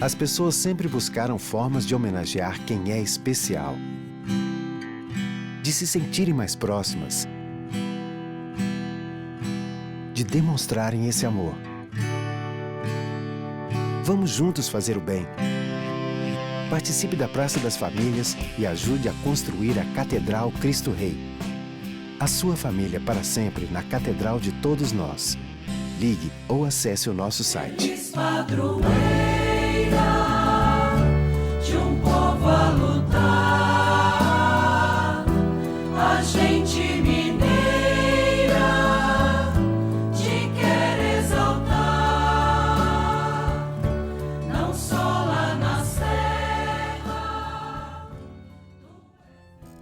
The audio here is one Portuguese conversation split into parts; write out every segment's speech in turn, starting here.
As pessoas sempre buscaram formas de homenagear quem é especial, de se sentirem mais próximas, de demonstrarem esse amor. Vamos juntos fazer o bem. Participe da Praça das Famílias e ajude a construir a Catedral Cristo Rei. A sua família para sempre na Catedral de todos nós. Ligue ou acesse o nosso site. Padroeira de um povo a lutar, a gente mineira te quer exaltar, não só lá na serra.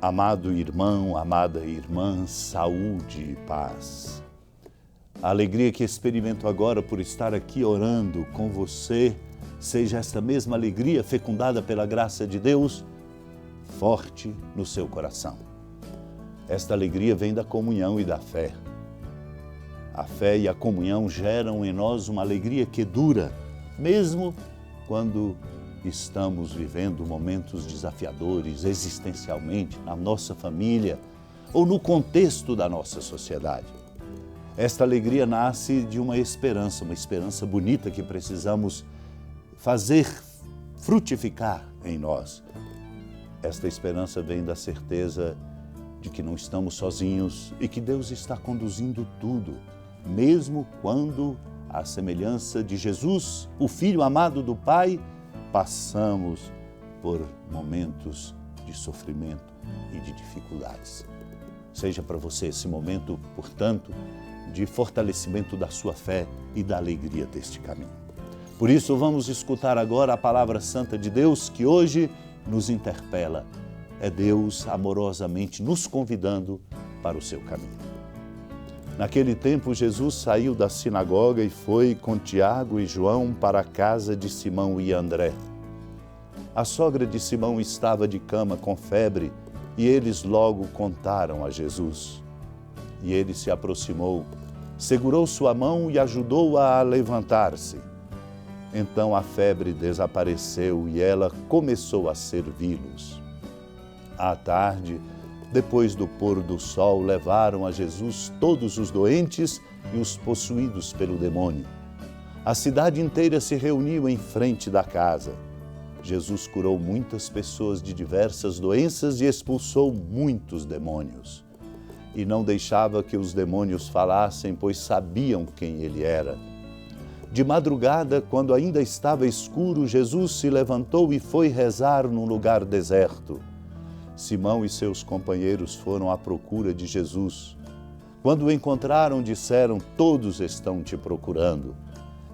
Amado irmão, amada irmã, saúde e paz. A alegria que experimento agora por estar aqui orando com você, seja esta mesma alegria fecundada pela graça de Deus, forte no seu coração. Esta alegria vem da comunhão e da fé. A fé e a comunhão geram em nós uma alegria que dura, mesmo quando estamos vivendo momentos desafiadores existencialmente na nossa família ou no contexto da nossa sociedade. Esta alegria nasce de uma esperança bonita que precisamos fazer frutificar em nós. Esta esperança vem da certeza de que não estamos sozinhos e que Deus está conduzindo tudo, mesmo quando, à semelhança de Jesus, o Filho amado do Pai, passamos por momentos de sofrimento e de dificuldades. Seja para você esse momento, portanto, de fortalecimento da sua fé e da alegria deste caminho. Por isso, vamos escutar agora a palavra santa de Deus que hoje nos interpela. É Deus amorosamente nos convidando para o seu caminho. Naquele tempo, Jesus saiu da sinagoga e foi com Tiago e João para a casa de Simão e André. A sogra de Simão estava de cama com febre e eles logo contaram a Jesus. E ele se aproximou, segurou sua mão e ajudou-a a levantar-se. Então a febre desapareceu e ela começou a servi-los. À tarde, depois do pôr do sol, levaram a Jesus todos os doentes e os possuídos pelo demônio. A cidade inteira se reuniu em frente da casa. Jesus curou muitas pessoas de diversas doenças e expulsou muitos demônios. E não deixava que os demônios falassem, pois sabiam quem ele era. De madrugada, quando ainda estava escuro, Jesus se levantou e foi rezar num lugar deserto. Simão e seus companheiros foram à procura de Jesus. Quando o encontraram, disseram: "Todos estão te procurando."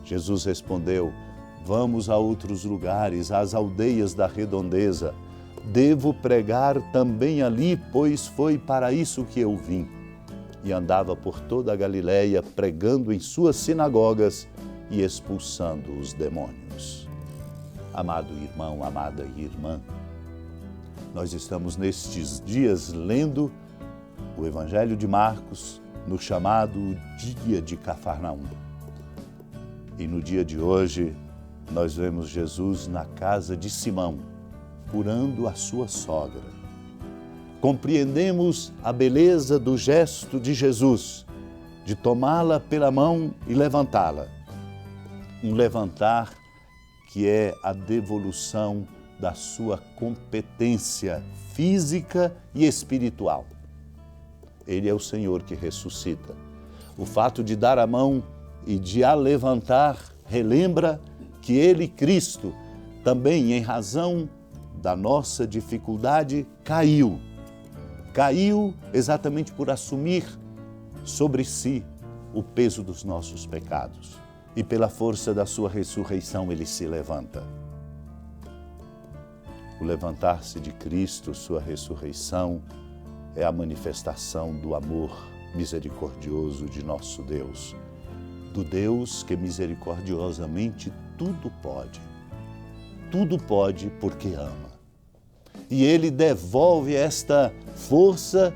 Jesus respondeu: "Vamos a outros lugares, às aldeias da redondeza. Devo pregar também ali, pois foi para isso que eu vim." E andava por toda a Galileia, pregando em suas sinagogas e expulsando os demônios. Amado irmão, amada irmã, nós estamos nestes dias lendo o Evangelho de Marcos no chamado Dia de Cafarnaum. E no dia de hoje, nós vemos Jesus na casa de Simão, curando a sua sogra. Compreendemos a beleza do gesto de Jesus, de tomá-la pela mão e levantá-la. Um levantar que é a devolução da sua competência física e espiritual. Ele é o Senhor que ressuscita. O fato de dar a mão e de a levantar relembra que Ele, Cristo, também em razão da nossa dificuldade, caiu. Caiu exatamente por assumir sobre si o peso dos nossos pecados. E pela força da sua ressurreição, Ele se levanta. O levantar-se de Cristo, sua ressurreição, é a manifestação do amor misericordioso de nosso Deus. Do Deus que misericordiosamente tudo pode. Tudo pode porque ama. E Ele devolve esta força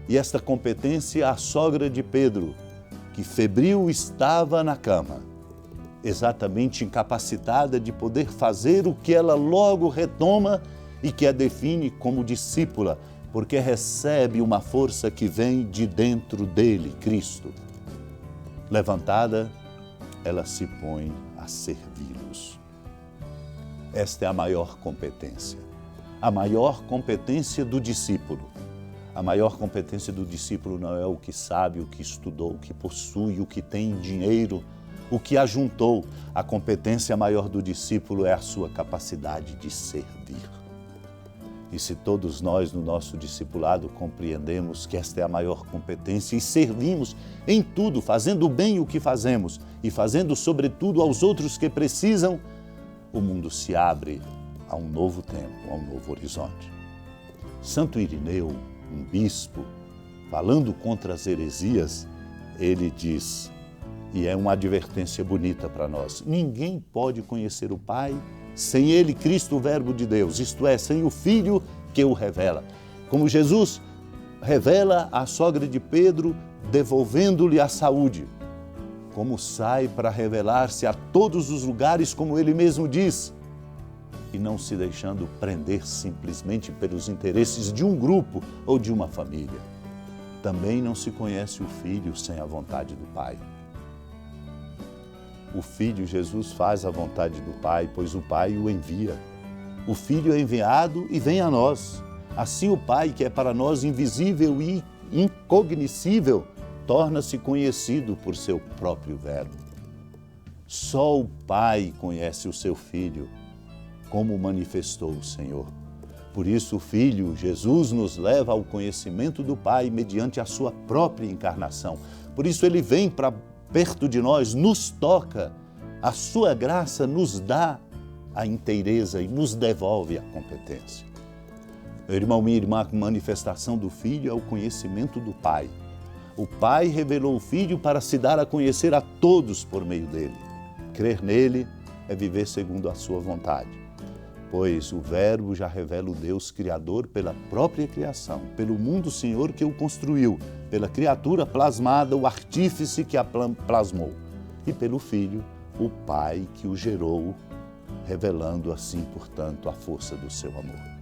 e esta competência à sogra de Pedro, que febril estava na cama. exatamente incapacitada de poder fazer o que ela logo retoma e que a define como discípula, porque recebe uma força que vem de dentro dele, Cristo. Levantada, ela se põe a servi-los. Esta é a maior competência. A maior competência do discípulo. A maior competência do discípulo não é o que sabe, o que estudou, o que possui, o que tem dinheiro, o que ajuntou. A competência maior do discípulo é a sua capacidade de servir. E se todos nós, no nosso discipulado, compreendemos que esta é a maior competência e servimos em tudo, fazendo bem o que fazemos e fazendo, sobretudo, aos outros que precisam, o mundo se abre a um novo tempo, a um novo horizonte. Santo Irineu, um bispo, falando contra as heresias, ele diz, e é uma advertência bonita para nós, ninguém pode conhecer o Pai sem ele, Cristo, o Verbo de Deus, isto é, sem o Filho que o revela. Como Jesus revela à sogra de Pedro, devolvendo-lhe a saúde. Como sai para revelar-se a todos os lugares, como ele mesmo diz, e não se deixando prender simplesmente pelos interesses de um grupo ou de uma família. Também não se conhece o Filho sem a vontade do Pai. O Filho, Jesus, faz a vontade do Pai, pois o Pai o envia. O Filho é enviado e vem a nós. Assim o Pai, que é para nós invisível e incognoscível, torna-se conhecido por seu próprio Verbo. Só o Pai conhece o seu Filho, como manifestou o Senhor. Por isso o Filho, Jesus, nos leva ao conhecimento do Pai mediante a sua própria encarnação. Por isso ele vem para perto de nós, nos toca, a sua graça nos dá a inteireza e nos devolve a competência. Meu irmão, minha irmã, a manifestação do Filho é o conhecimento do Pai. O Pai revelou o Filho para se dar a conhecer a todos por meio dele. Crer nele é viver segundo a sua vontade, pois o Verbo já revela o Deus Criador pela própria criação, pelo mundo Senhor que o construiu, pela criatura plasmada, o artífice que a plasmou, e pelo Filho, o Pai que o gerou, revelando assim, portanto, a força do seu amor.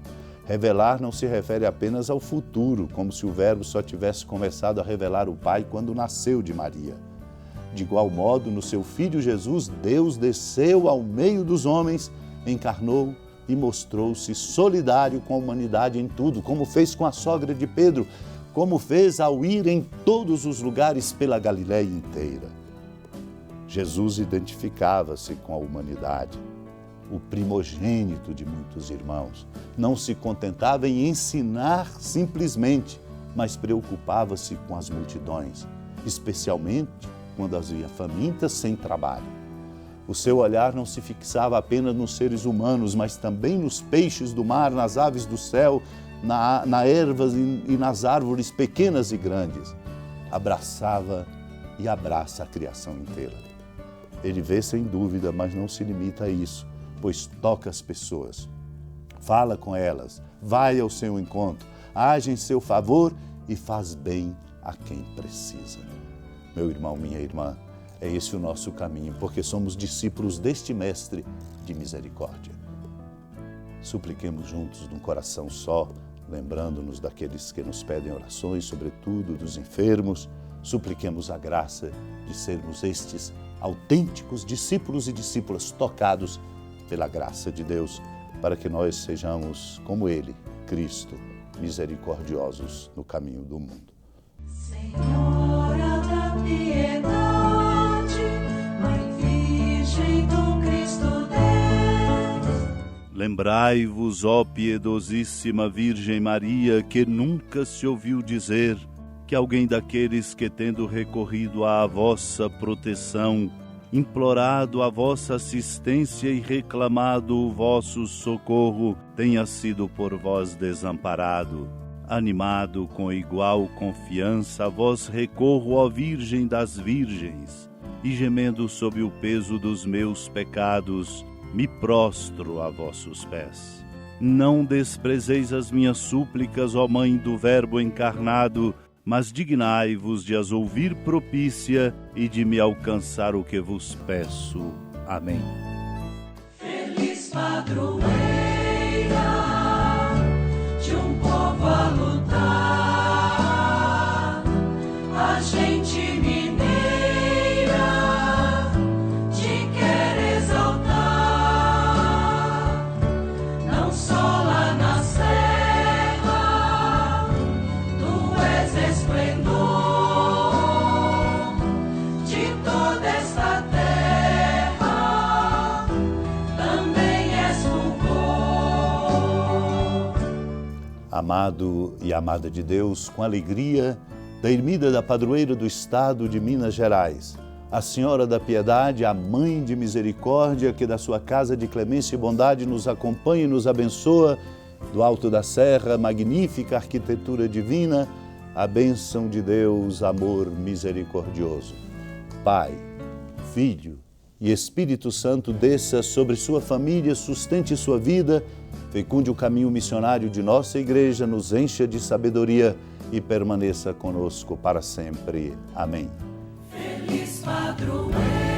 Revelar não se refere apenas ao futuro, como se o Verbo só tivesse começado a revelar o Pai quando nasceu de Maria. De igual modo, no seu Filho Jesus, Deus desceu ao meio dos homens, encarnou e mostrou-se solidário com a humanidade em tudo, como fez com a sogra de Pedro, como fez ao ir em todos os lugares pela Galiléia inteira. Jesus identificava-se com a humanidade, o primogênito de muitos irmãos. Não se contentava em ensinar simplesmente, mas preocupava-se com as multidões, especialmente quando as via famintas sem trabalho. O seu olhar não se fixava apenas nos seres humanos, mas também nos peixes do mar, nas aves do céu, na ervas e nas árvores pequenas e grandes. Abraçava e abraça a criação inteira. Ele vê sem dúvida, mas não se limita a isso, pois toca as pessoas, fala com elas, vai ao seu encontro, age em seu favor e faz bem a quem precisa. Meu irmão, minha irmã, é esse o nosso caminho, porque somos discípulos deste Mestre de misericórdia. Supliquemos juntos de um coração só, lembrando-nos daqueles que nos pedem orações, sobretudo dos enfermos. Supliquemos a graça de sermos estes autênticos discípulos e discípulas tocados pela graça de Deus, para que nós sejamos como Ele, Cristo, misericordiosos no caminho do mundo. Senhora da piedade, Mãe Virgem do Cristo Deus. Lembrai-vos, ó piedosíssima Virgem Maria, que nunca se ouviu dizer que alguém daqueles que, tendo recorrido à vossa proteção, implorado a vossa assistência e reclamado o vosso socorro, tenha sido por vós desamparado. Animado com igual confiança, a vós recorro, ó Virgem das Virgens, e gemendo sob o peso dos meus pecados, me prostro a vossos pés. Não desprezeis as minhas súplicas, ó Mãe do Verbo encarnado, mas dignai-vos de as ouvir propícia e de me alcançar o que vos peço. Amém. Feliz padroeira de um povo a lutar, a gente mineira te quer exaltar, não só lá na serra, tu és esplendor de toda esta terra, também és fulgor. Amado e amada de Deus, com alegria, da ermida da padroeira do estado de Minas Gerais, a Senhora da Piedade, a Mãe de Misericórdia, que da sua casa de clemência e bondade nos acompanha e nos abençoa, do alto da serra, magnífica arquitetura divina, a bênção de Deus, amor misericordioso. Pai, Filho e Espírito Santo desça sobre sua família, sustente sua vida, fecunde o caminho missionário de nossa igreja, nos encha de sabedoria e permaneça conosco para sempre. Amém. Feliz padroeira